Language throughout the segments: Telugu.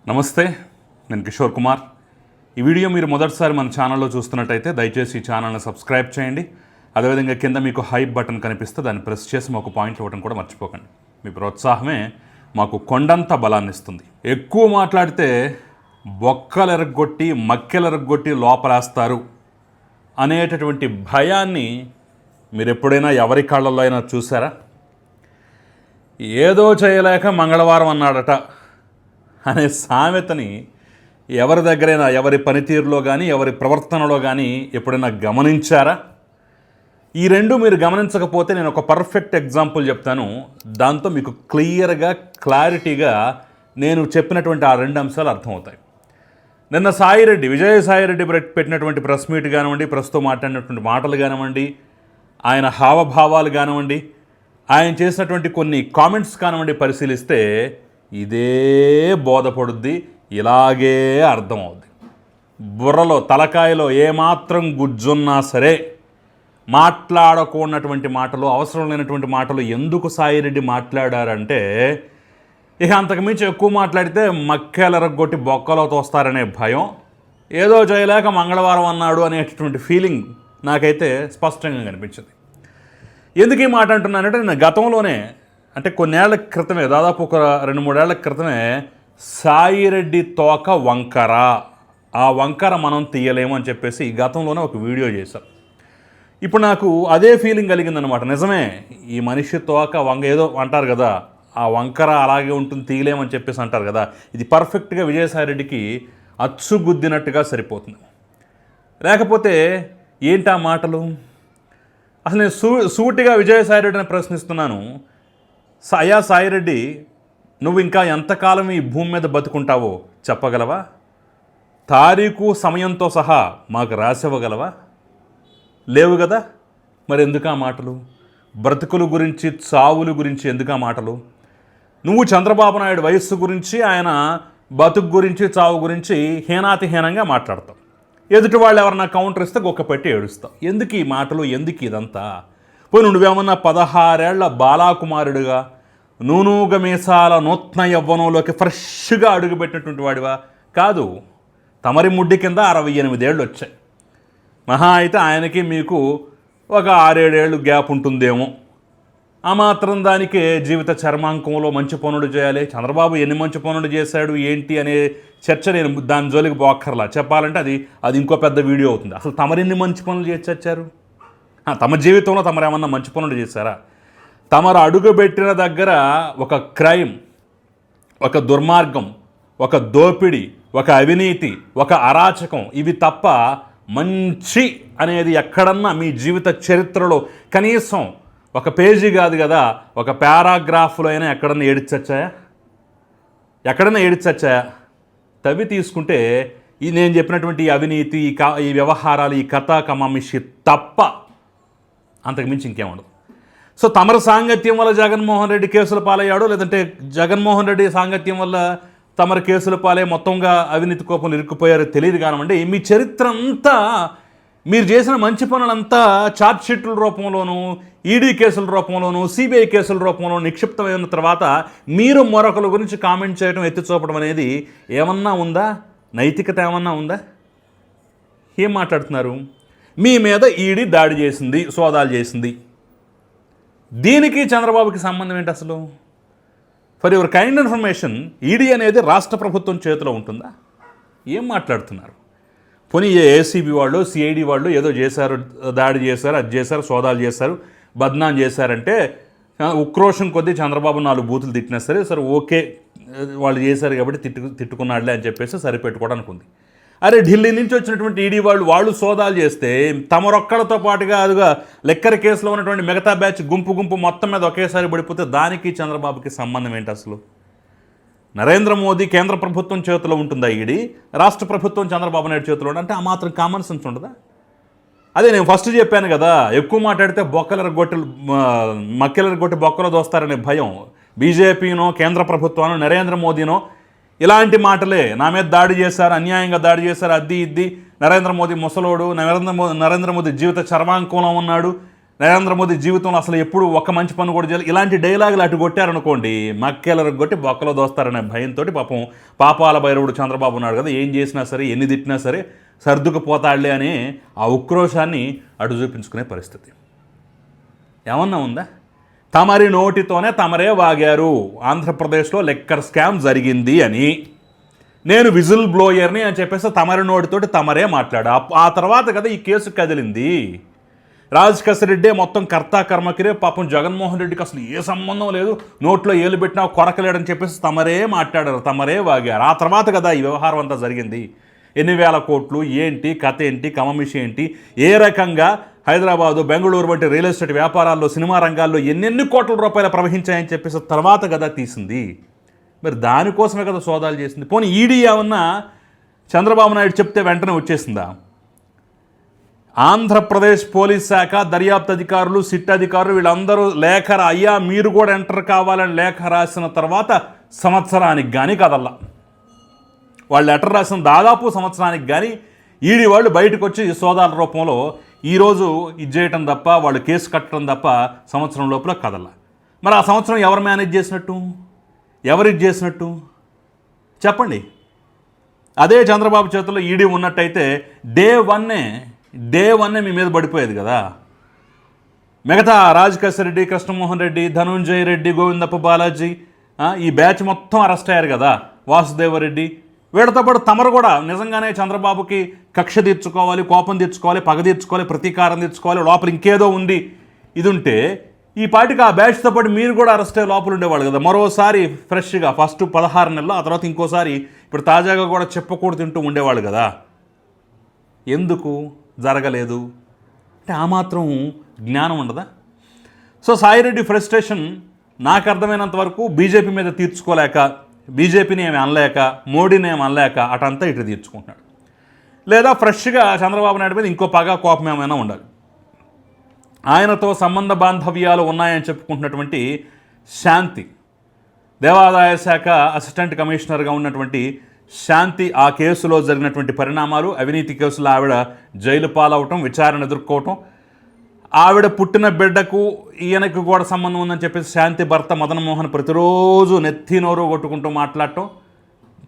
నమస్తే, నేను కిషోర్ కుమార్. ఈ వీడియో మీరు మొదటిసారి మన ఛానల్లో చూస్తున్నట్టయితే దయచేసి ఈ ఛానల్ని సబ్స్క్రైబ్ చేయండి. అదేవిధంగా కింద మీకు హైప్ బటన్ కనిపిస్తే దాన్ని ప్రెస్ చేసి మాకు పాయింట్లు ఇవ్వడం కూడా మర్చిపోకండి. మీ ప్రోత్సాహమే మాకు కొండంత బలాన్ని ఇస్తుంది. ఎక్కువ మాట్లాడితే బొక్కలు ఎరగొట్టి మక్కెలు ఎరగొట్టి లోపలేస్తారు అనేటటువంటి భయాన్ని మీరు ఎప్పుడైనా ఎవరి కాళ్ళల్లో అయినా చూసారా? ఏదో చేయలేక మంగళవారం అన్నాడట అనే సామెతని ఎవరి దగ్గరైనా, ఎవరి పనితీరులో కానీ ఎవరి ప్రవర్తనలో కానీ ఎప్పుడైనా గమనించారా? ఈ రెండు మీరు గమనించకపోతే నేను ఒక పర్ఫెక్ట్ ఎగ్జాంపుల్ చెప్తాను. దాంతో మీకు క్లారిటీగా నేను చెప్పినటువంటి ఆ రెండు అంశాలు అర్థమవుతాయి. నిన్న విజయసాయిరెడ్డి పెట్టినటువంటి ప్రెస్ మీట్ కానివ్వండి, ప్రస్తుతం మాట్లాడినటువంటి మాటలు కానివ్వండి, ఆయన హావభావాలు కానివ్వండి, ఆయన చేసినటువంటి కొన్ని కామెంట్స్ కానివ్వండి పరిశీలిస్తే ఇదే బోధపడుద్ది, ఇలాగే అర్థమవుద్ది. బుర్రలో తలకాయలో ఏమాత్రం గుజ్జున్నా సరే మాట్లాడకూడనటువంటి మాటలు, అవసరం లేనటువంటి మాటలు ఎందుకు సాయిరెడ్డి మాట్లాడారంటే ఇక అంతకుమించి ఎక్కువ మాట్లాడితే మక్కేలరగొట్టి బొక్కలో తోస్తారనే భయం, ఏదో చేయలేక మంగళవారం అన్నాడు అనేటటువంటి ఫీలింగ్ నాకైతే స్పష్టంగా కనిపించింది. ఎందుకు ఈ మాట అంటున్నానంటే నేను గతంలోనే, అంటే కొన్నేళ్ల క్రితమే, దాదాపు ఒక 2-3 ఏళ్ల క్రితమే సాయిరెడ్డి తోక వంకర, ఆ వంకర మనం తీయలేము అని చెప్పేసి గతంలోనే ఒక వీడియో చేశాం. ఇప్పుడు నాకు అదే ఫీలింగ్ కలిగిందనమాట. నిజమే, ఈ మనిషి తోక ఏదో అంటారు కదా, ఆ వంకర అలాగే ఉంటుంది, తీయలేమని చెప్పేసి అంటారు కదా, ఇది పర్ఫెక్ట్గా విజయసాయిరెడ్డికి అచ్చుగుద్దినట్టుగా సరిపోతుంది. లేకపోతే ఏంటి ఆ మాటలు? అసలు నేను సూటిగా విజయసాయిరెడ్డిని ప్రశ్నిస్తున్నాను. అయ్యా సాయిరెడ్డి, నువ్వు ఇంకా ఎంతకాలం ఈ భూమి మీద బతుకుంటావో చెప్పగలవా? తారీఖు సమయంతో సహా మాకు రాసివ్వగలవా? లేవు కదా. మరి ఎందుకు ఆ మాటలు? బ్రతుకుల గురించి, చావుల గురించి ఎందుకు ఆ మాటలు? నువ్వు చంద్రబాబు నాయుడు వయస్సు గురించి, ఆయన బతుకు గురించి, చావు గురించి హీనాతిహీనంగా మాట్లాడతావు. ఎదుటి వాళ్ళు ఎవరన్నా కౌంటర్ ఇస్తే గొక్క పెట్టి ఏడుస్తావు. ఎందుకు ఈ మాటలు? ఎందుకు ఇదంతా? పోయి నువ్వేమన్నా 16 ఏళ్ల బాలాకుమారుడిగా, నూనూగ మీసాల నూతన యవ్వనంలోకి ఫ్రెష్గా అడుగుపెట్టినటువంటి వాడివా? కాదు. తమరి ముడ్డి కింద 68 ఏళ్ళు వచ్చాయి. మహా అయితే ఆయనకి మీకు ఒక 6-7 ఏళ్ళు గ్యాప్ ఉంటుందేమో. ఆ మాత్రం దానికే జీవిత చర్మాంకంలో మంచి పనులు చేయాలి. చంద్రబాబు ఎన్ని మంచి పనులు చేశాడు ఏంటి అనే చర్చ నేను దాని జోలికి పోక్కర్లా. చెప్పాలంటే అది ఇంకో పెద్ద వీడియో అవుతుంది. అసలు తమరెన్ని మంచి పనులు చేసి వచ్చారు? తమ జీవితంలో తమరు ఏమన్నా మంచి పనులు చేశారా? తమరు అడుగుపెట్టిన దగ్గర ఒక క్రైమ్, ఒక దుర్మార్గం, ఒక దోపిడీ, ఒక అవినీతి, ఒక అరాచకం, ఇవి తప్ప మంచి అనేది ఎక్కడన్నా మీ జీవిత చరిత్రలో కనీసం ఒక పేజీ కాదు కదా, ఒక పారాగ్రాఫ్లో అయినా ఎక్కడన్నా ఏడిచచ్చాయా? ఎక్కడన్నా ఏడిచచ్చాయా? తవి తీసుకుంటే ఈ నేను చెప్పినటువంటి ఈ అవినీతి, ఈ వ్యవహారాలు, ఈ కథా కమామిషి తప్ప అంతకుమించి ఇంకేముండదు. సో తమరి సాంగత్యం వల్ల జగన్మోహన్ రెడ్డి కేసుల పాలయ్యాడో, లేదంటే జగన్మోహన్ రెడ్డి సాంగత్యం వల్ల తమరి కేసుల పాలై మొత్తంగా అవినీతి కోపంలో ఇరుక్కుపోయారో తెలియదు కానివ్వండి, మీ చరిత్ర అంతా, మీరు చేసిన మంచి పనులంతా ఛార్జ్షీట్ల రూపంలోనూ, ఈడీ కేసుల రూపంలోనూ, సిబిఐ కేసుల రూపంలో నిక్షిప్తమైన తర్వాత మీరు మరొకరి గురించి కామెంట్ చేయడం, ఎత్తి చూపడం అనేది ఏమన్నా ఉందా? నైతికత ఏమన్నా ఉందా? ఏం మాట్లాడుతున్నారు? మీ మీద ఈడీ దాడి చేసింది, సోదాలు చేసింది. దీనికి చంద్రబాబుకి సంబంధం ఏంటి అసలు? For your kind information, ED అనేది రాష్ట్ర ప్రభుత్వం చేతిలో ఉంటుందా? ఏం మాట్లాడుతున్నారు? పోనీ ఏసీబీ వాళ్ళు, సిఐడి వాళ్ళు ఏదో చేశారు, దాడి చేశారు, అది చేశారు, సోదాలు చేశారు, బద్నాం చేశారంటే ఉక్రోషం కొద్దీ చంద్రబాబు 4 బూతులు తిట్టినా సరే ఓకే, వాళ్ళు చేశారు కాబట్టి తిట్టుకున్నాడులే అని చెప్పేసి సరిపెట్టుకోవడానికి ఉంది. అరే, ఢిల్లీ నుంచి వచ్చినటువంటి ఈడీ వాళ్ళు సోదాలు చేస్తే తమరొక్కలతో పాటుగా అదిగా లెక్కర కేసులో ఉన్నటువంటి మిగతా బ్యాచ్ గుంపు మొత్తం మీద ఒకేసారి పడిపోతే దానికి చంద్రబాబుకి సంబంధం ఏంటి అసలు? నరేంద్ర మోదీ కేంద్ర ప్రభుత్వం చేతిలో ఉంటుందా ఈడీ? రాష్ట్ర ప్రభుత్వం చంద్రబాబు నాయుడు చేతిలో అంటే ఆ మాత్రం కామన్ సెన్స్ ఉండదా? అదే నేను ఫస్ట్ చెప్పాను కదా, ఎక్కువ మాట్లాడితే మక్కెలరగొట్టి బొక్కలో దోస్తారనే భయం. బీజేపీనో, కేంద్ర ప్రభుత్వానో, నరేంద్ర మోదీనో ఇలాంటి మాటలే, నా మీద దాడి చేశారు, అన్యాయంగా దాడి చేశారు, ఇది నరేంద్ర మోదీ ముసలోడు, నరేంద్ర మోదీ జీవిత చర్మాంకంలో ఉన్నాడు, నరేంద్ర మోదీ జీవితంలో అసలు ఎప్పుడు ఒక్క మంచి పని కూడా చేయాలి, ఇలాంటి డైలాగులు అటు కొట్టారనుకోండి మక్కేలరకు కొట్టి బొక్కలో దోస్తారనే భయంతో పాపం పాపాల భైరవుడు చంద్రబాబు ఉన్నాడు కదా, ఏం చేసినా సరే ఎన్ని తిట్టినా సరే సర్దుకుపోతాడులే అని ఆ ఉక్రోషాన్ని అటు చూపించుకునే పరిస్థితి ఏమన్నా ఉందా? తమరి నోటితోనే తమరే వాగారు ఆంధ్రప్రదేశ్లో లెక్కర్ స్కామ్ జరిగింది అని, నేను విజిల్ బ్లోయర్ని అని చెప్పేసి తమరి నోటితోటి తమరే మాట్లాడా. ఆ తర్వాత కదా ఈ కేసు కదిలింది. రాజకేశ్ రెడ్డి మొత్తం కర్తా కర్మకిరే, పాపం జగన్మోహన్ రెడ్డికి అసలు ఏ సంబంధం లేదు, నోట్లో ఏలు పెట్టినా కొరకలేడని చెప్పేసి తమరే మాట్లాడారు, తమరే వాగారు. ఆ తర్వాత కదా ఈ వ్యవహారం అంతా జరిగింది. ఎన్ని వేల కోట్లు ఏంటి, కథ ఏంటి, కమమిషి ఏంటి, ఏ రకంగా హైదరాబాదు బెంగళూరు వంటి రియల్ ఎస్టేట్ వ్యాపారాల్లో సినిమా రంగాల్లో ఎన్నెన్ని కోట్ల రూపాయలు ప్రవహించాయని చెప్పేసి తర్వాత కదా తీసింది. మరి దానికోసమే కదా సోదాలు చేసింది. పోనీ ఈడీ ఏమన్నా చంద్రబాబు నాయుడు చెప్తే వెంటనే వచ్చేసిందా? ఆంధ్రప్రదేశ్ పోలీస్ శాఖ దర్యాప్తు అధికారులు, సిట్ అధికారులు వీళ్ళందరూ లేఖ అయ్యా మీరు కూడా ఎంటర్ కావాలని లేఖ రాసిన తర్వాత సంవత్సరానికి కానీ కదల్లా. వాళ్ళు లెటర్ రాసిన దాదాపు సంవత్సరానికి కానీ ఈడీ వాళ్ళు బయటకు వచ్చి సోదాల రూపంలో ఈరోజు ఇది చేయటం తప్ప, వాళ్ళు కేసు కట్టడం తప్ప సంవత్సరం లోపల కదల్లా. మరి ఆ సంవత్సరం ఎవరు మేనేజ్ చేసినట్టు, ఎవరు ఇది చేసినట్టు చెప్పండి? అదే చంద్రబాబు చేతుల్లో ఈడీ ఉన్నట్టయితే డే వన్నే మీ మీద పడిపోయేది కదా. మిగతా రాజకేశ్ రెడ్డి, కృష్ణమోహన్ రెడ్డి, ధనుంజయ రెడ్డి, గోవిందప్ప బాలాజీ ఈ బ్యాచ్ మొత్తం అరెస్ట్ అయ్యారు కదా. వాసుదేవరెడ్డి వీళ్ళతో పాటు తమరు కూడా నిజంగానే చంద్రబాబుకి కక్ష తీర్చుకోవాలి, కోపం తీర్చుకోవాలి, పగ తీర్చుకోవాలి, ప్రతీకారం తీర్చుకోవాలి, లోపల ఇంకేదో ఉంది ఇది ఉంటే ఈ పాటికి ఆ బ్యాచ్తో పాటు మీరు కూడా అరెస్ట్ అయ్యే లోపల ఉండేవాళ్ళు కదా. మరోసారి ఫ్రెష్గా ఫస్ట్ 16 నెలలు, ఆ తర్వాత ఇంకోసారి ఇప్పుడు తాజాగా కూడా చెప్పకూడదు తింటూ ఉండేవాళ్ళు కదా. ఎందుకు జరగలేదు అంటే ఆ మాత్రం జ్ఞానం ఉండదా? సో సాయిరెడ్డి ఫ్రస్ట్రేషన్ నాకు అర్థమైనంత వరకు బీజేపీ మీద తీర్చుకోలేక, బీజేపీని ఏమి అనలేక, మోడీని ఏమి అనలేక అటంతా ఇటు తీర్చుకుంటున్నాడు. లేదా ఫ్రెష్గా చంద్రబాబు నాయుడు మీద ఇంకో పగా కోపం ఏమైనా ఉండాలి. ఆయనతో సంబంధ బాంధవ్యాలు ఉన్నాయని చెప్పుకుంటున్నటువంటి శాంతి, దేవాదాయ శాఖ అసిస్టెంట్ కమిషనర్గా ఉన్నటువంటి శాంతి, ఆ కేసులో జరిగినటువంటి పరిణామాలు, అవినీతి కేసులో ఆవిడ జైలు పాలవటం, విచారణ ఎదుర్కోవటం, ఆవిడ పుట్టిన బిడ్డకు ఈయనకు కూడా సంబంధం ఉందని చెప్పేసి శాంతి భర్త మదన్ మోహన్ ప్రతిరోజు నెత్తి నోరు కొట్టుకుంటూ మాట్లాడటం,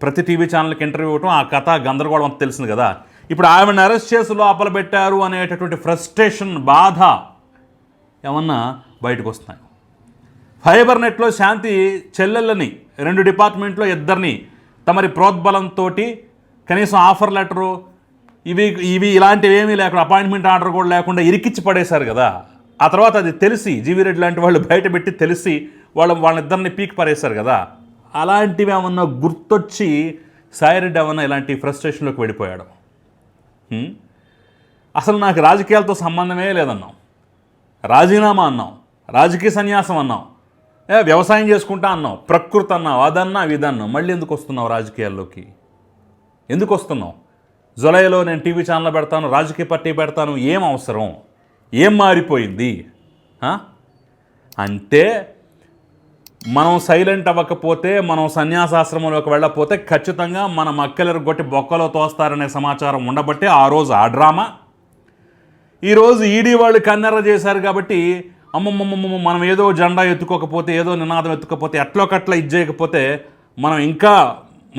ప్రతి టీవీ ఛానల్కి ఇంటర్వ్యూ ఇవ్వటం, ఆ కథ గందరగోళం అంతా తెలిసింది కదా. ఇప్పుడు ఆవిడని అరెస్ట్ చేసి లోపల పెట్టారు అనేటటువంటి ఫ్రస్ట్రేషన్, బాధ ఏమన్నా బయటకు వస్తున్నాయి. ఫైబర్ నెట్లో శాంతి చెల్లెళ్ళని 2 డిపార్ట్మెంట్లో ఇద్దరిని తమరి ప్రోద్బలంతో కనీసం ఆఫర్ లెటరు ఇవి ఇలాంటివి ఏమీ లేకుండా, అపాయింట్మెంట్ ఆర్డర్ కూడా లేకుండా ఇరికిచ్చి పడేశారు కదా. ఆ తర్వాత అది తెలిసి జీవిరెడ్డి లాంటి వాళ్ళు బయట పెట్టి తెలిసి వాళ్ళిద్దరిని పీక్ పడేశారు కదా. అలాంటివి ఏమన్నా గుర్తొచ్చి సాయిరెడ్డి ఏమన్నా ఇలాంటి ఫ్రస్ట్రేషన్లోకి వెళ్ళిపోయాడు. అసలు నాకు రాజకీయాలతో సంబంధమే లేదన్నాం, రాజీనామా అన్నాం, రాజకీయ సన్యాసం అన్నాం, వ్యవసాయం చేసుకుంటా అన్నావు, ప్రకృతి అన్నావు, అదన్నా ఇదన్నావు, మళ్ళీ ఎందుకు వస్తున్నావు రాజకీయాల్లోకి? ఎందుకు వస్తున్నావు? జులైలో నేను టీవీ ఛానల్ పెడతాను, రాజకీయ పార్టీ పెడతాను, ఏం అవసరం? ఏం మారిపోయింది అంటే మనం సైలెంట్ అవ్వకపోతే, మనం సన్యాసాశ్రమంలోకి వెళ్ళకపోతే ఖచ్చితంగా మన మక్కెలరు కొట్టి బొక్కలో తోస్తారనే సమాచారం ఉండబట్టే ఆ రోజు ఆ డ్రామా. ఈరోజు ఈడీ వాళ్ళు కన్నెర్ర చేశారు కాబట్టి అమ్మమ్మమ్మ మనం ఏదో జెండా ఎత్తుకోకపోతే, ఏదో నినాదం ఎత్తుకోకపోతే, ఎట్లోకట్లా ఇది చేయకపోతే మనం ఇంకా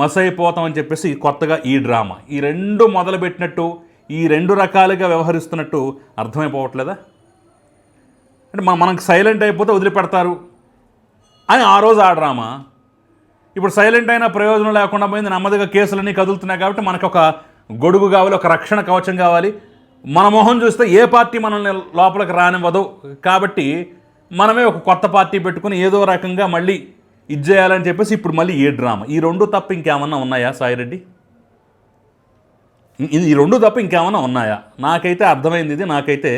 మసైపోతామని చెప్పేసి కొత్తగా ఈ డ్రామా, ఈ 2 మొదలుపెట్టినట్టు, ఈ 2 రకాలుగా వ్యవహరిస్తున్నట్టు అర్థమైపోవట్లేదా? అంటే మనకు సైలెంట్ అయిపోతే వదిలిపెడతారు అని ఆ రోజు ఆ డ్రామా. ఇప్పుడు సైలెంట్ అయినా ప్రయోజనం లేకుండా పోయింది, నెమ్మదిగా కేసులన్నీ కదులుతున్నాయి కాబట్టి మనకు ఒక గొడుగు కావాలి, ఒక రక్షణ కవచం కావాలి. మన మొహం చూస్తే ఏ పార్టీ మనల్ని లోపలికి రానివ్వదు కాబట్టి మనమే ఒక కొత్త పార్టీ పెట్టుకుని ఏదో రకంగా మళ్ళీ ఇది చేయాలని చెప్పేసి ఇప్పుడు మళ్ళీ ఏ డ్రామా. ఈ 2 తప్ప ఇంకేమన్నా ఉన్నాయా సాయిరెడ్డి? ఈ 2 తప్ప ఇంకేమన్నా ఉన్నాయా? నాకైతే అర్థమైంది ఇది, నాకైతే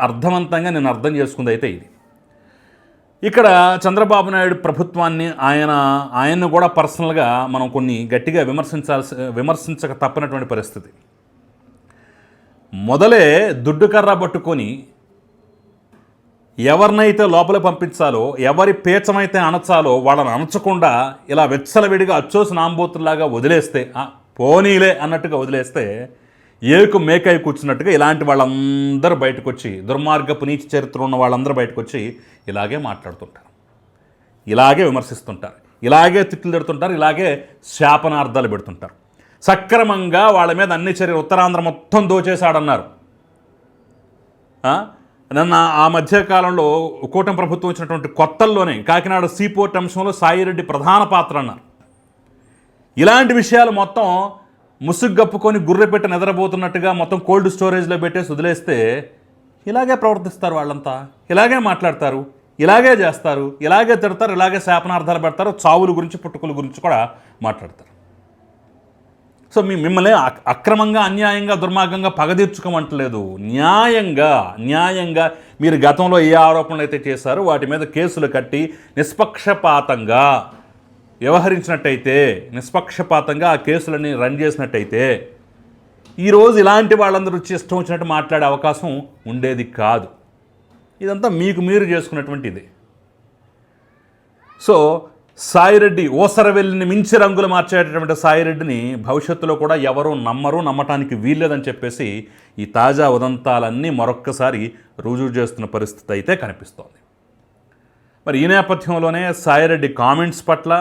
అర్థవంతంగా నేను అర్థం చేసుకుంది అయితే ఇది. ఇక్కడ చంద్రబాబు నాయుడు ప్రభుత్వాన్ని ఆయన్ను కూడా పర్సనల్గా మనం కొన్ని గట్టిగా విమర్శించక తప్పనటువంటి పరిస్థితి. మొదలే దుడ్డు కర్ర పట్టుకొని ఎవరినైతే లోపల పంపించాలో, ఎవరి పేచమైతే అణచాలో వాళ్ళని అణచకుండా ఇలా వెచ్చలవిడిగా అచ్చోసి నాంబోతుల్లాగా వదిలేస్తే, పోనీలే అన్నట్టుగా వదిలేస్తే ఏకు మేకై కూర్చున్నట్టుగా ఇలాంటి వాళ్ళందరూ బయటకు వచ్చి, దుర్మార్గపు నీచ చరిత్ర ఉన్న వాళ్ళందరూ బయటకు వచ్చి ఇలాగే మాట్లాడుతుంటారు, ఇలాగే విమర్శిస్తుంటారు, ఇలాగే తిట్లు పెడుతుంటారు, ఇలాగే శాపనార్థాలు పెడుతుంటారు. సక్రమంగా వాళ్ళ మీద అన్ని చర్యలు, ఉత్తరాంధ్ర మొత్తం దోచేశాడన్నారు. నన్ను ఆ మధ్యకాలంలో కూటమి ప్రభుత్వం వచ్చినటువంటి కొత్తల్లోనే కాకినాడ సీపోర్ట్ అంశంలో సాయిరెడ్డి ప్రధాన పాత్ర అన్నారు. ఇలాంటి విషయాలు మొత్తం ముసుగ్గప్పుకొని గుర్రెపెట్టి నిద్రపోతున్నట్టుగా మొత్తం కోల్డ్ స్టోరేజ్లో పెట్టేసి వదిలేస్తే ఇలాగే ప్రవర్తిస్తారు వాళ్ళంతా, ఇలాగే మాట్లాడతారు, ఇలాగే చేస్తారు, ఇలాగే తిడతారు, ఇలాగే శాపనార్థాలు పెడతారు, చావుల గురించి పుట్టుకల గురించి కూడా మాట్లాడతారు. సో మిమ్మల్ని అక్రమంగా, అన్యాయంగా, దుర్మార్గంగా పగదీర్చుకోమంటలేదు. న్యాయంగా మీరు గతంలో ఏ ఆరోపణలు అయితే చేశారో వాటి మీద కేసులు కట్టి నిష్పక్షపాతంగా వ్యవహరించినట్టయితే, నిష్పక్షపాతంగా ఆ కేసులని రన్ చేసినట్టయితే ఈరోజు ఇలాంటి వాళ్ళందరూ వచ్చి ఇష్టం వచ్చినట్టు మాట్లాడే అవకాశం ఉండేది కాదు. ఇదంతా మీకు మీరు చేసుకున్నటువంటి ఇది. సో సాయిరెడ్డి ఓసరవెల్లిని మించి రంగులు మార్చేటటువంటి సాయిరెడ్డిని భవిష్యత్తులో కూడా ఎవరూ నమ్మటానికి వీల్లేదని చెప్పేసి ఈ తాజా ఉదంతాలన్నీ మరొక్కసారి రుజువు చేస్తున్న పరిస్థితి అయితే కనిపిస్తోంది. మరి ఈ నేపథ్యంలోనే సాయిరెడ్డి కామెంట్స్ పట్ల,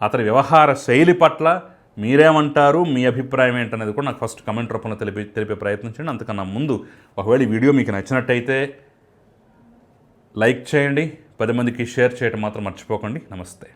అతని వ్యవహార శైలి పట్ల మీరేమంటారు, మీ అభిప్రాయం ఏంటనేది కూడా నాకు ఫస్ట్ కమెంట్ రూపంలో తెలిపే ప్రయత్నించండి. అంతకన్నా ముందు ఒకవేళ ఈ వీడియో మీకు నచ్చినట్టయితే లైక్ చేయండి, 10 మందికి షేర్ చేయడం మాత్రం మర్చిపోకండి. నమస్తే.